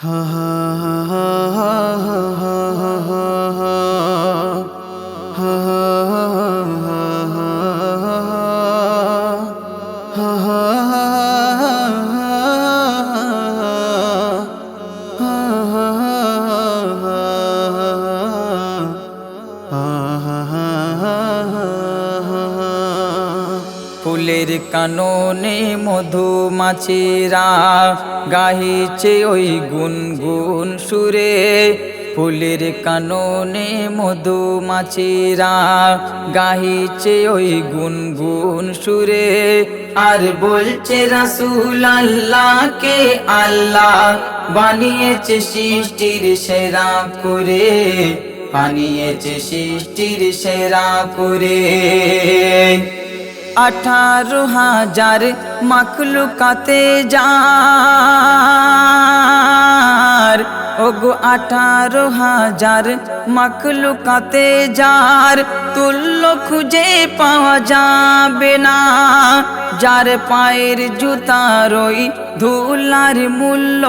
হা হা হা হা হা হা হা হা ফুলের কাননে মধুমাছিরা গাহিছে ওই গুনগুন সুরে। ফুলের কাননে মধুমাছিরা গাহিছে ওই গুনগুন সুরে। আর বলছে রাসূল আল্লাহকে আল্লাহ বানিয়েছে সৃষ্টির সেরা করে, বানিয়েছে সৃষ্টির সেরা করে। 18,000 মাখলুকাতে যার, ওগো 18,000 মাখলুকাতে যার তুল্য খুঁজে পাওয়া যাবে না। যার পায়ের জুতার ওই ধুলার মূল্য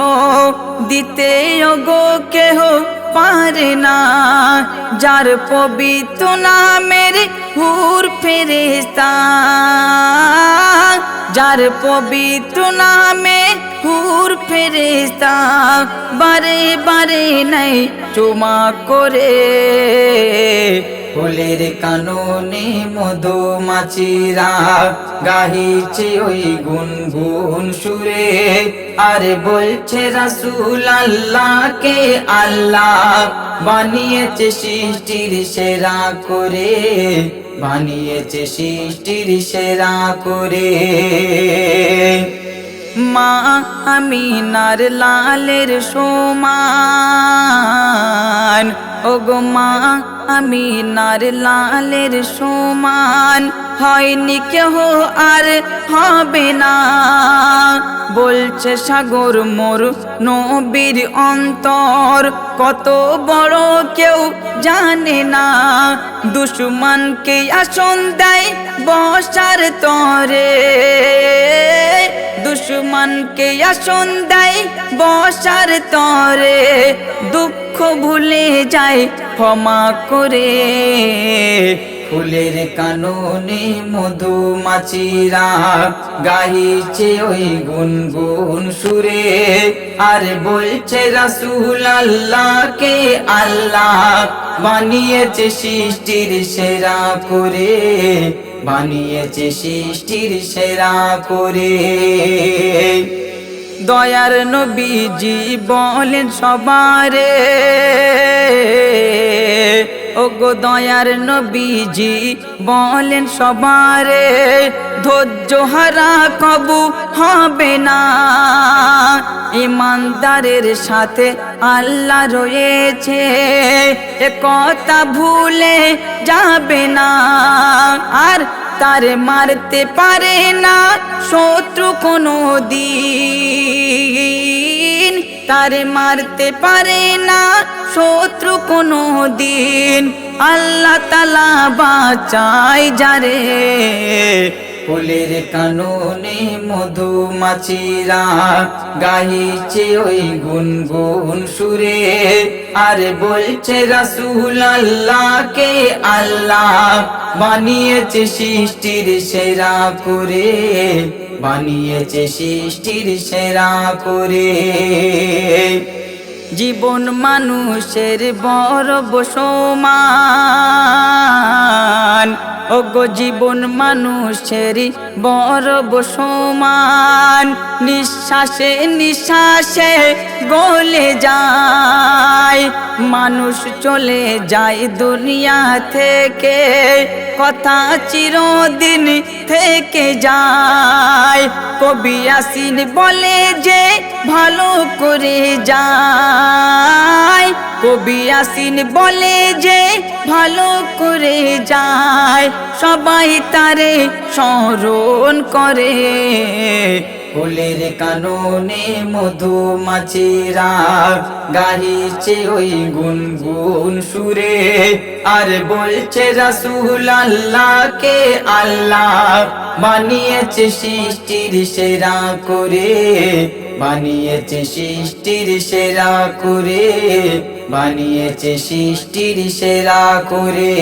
দিতে ওগো কেহ পারে না। যার পবিত্র নামের হুর ফেরেশতা, যার পবিত্র নামে হুর ফেরেশতা বারে বারে নাই চুমা করে। ফুলের কাননে মধুমাছিরা গাহিছে ওই গুনগুন সুরে। আর বলছে রাসূল আল্লাহকে আল্লাহ বানিয়েছে সৃষ্টির সেরা করে, বানিয়েছে সৃষ্টির সেরা করে। মা আমিনার লালের সমান, ওগো মা আমিনার লালের সমান হয়নি কেহ আর হবে না। বলছে সাগর মোর নবীর অন্তর কত বড় কেউ জানে না। দুশমনকে আসন দেয় বসার তরে, দুশমনকে আসন দেয় বসার তরে। দুঃখ ভুলে যায় ক্ষমা করে। ফুলের কাননে মধুমাছিরা গাহিছে ওই গুনগুন সুরে। আর বলছে রাসূল আল্লাহকে আল্লাহ বানিয়েছে সৃষ্টির সেরা করে, বানিয়েছে সৃষ্টির সেরা করে। দয়ার নবীজি বলেন সবারে, ওগো দয়ার নবীজি বলেন সবারে ধৈর্য হারা কবু হবে না। ইমানদারের সাথে আল্লাহ রয়েছে এ কথা ভুলে যাবে না। আর তারে মারতে পারে না শত্রু কোনো দিন, তারে মারতে পারে না শত্রু কোনো দিন। আল্লাহ তাআলা বাঁচায় যারে। ফুলের কাননে মধুমাছিরা গাহিছে ওই গুনগুন সুরে। আর বলছে রাসূল আল্লাহকে আল্লাহ বানিয়েছে সৃষ্টির সেরা করে, বানিয়েছে সৃষ্টির সেরা করে। জীবন মানুষের বড় সমান, ওগো জীবন মানুষের বড় সমান। নিঃশ্বাসে নিঃশ্বাসে গলে যায়, মানুষ চলে যায় দুনিয়া থেকে কথা চিরদিন থেকে যায়। কবি ইয়াসিন বলে যে ভালো করে যায়, কবি ইয়াসিন বলে যে ভালো করে যায়। সবাই তারে স্মরণ করে। ফুলের কাননে মধুমাছিরা গাহিছে ওই গুনগুন সুরে। আর বলছে রাসূল আল্লাহকে আল্লাহ বানিয়েছে সৃষ্টির সেরা করে, বানিয়েছে সৃষ্টির সেরা করে, বানিয়েছে সৃষ্টির সেরা করে।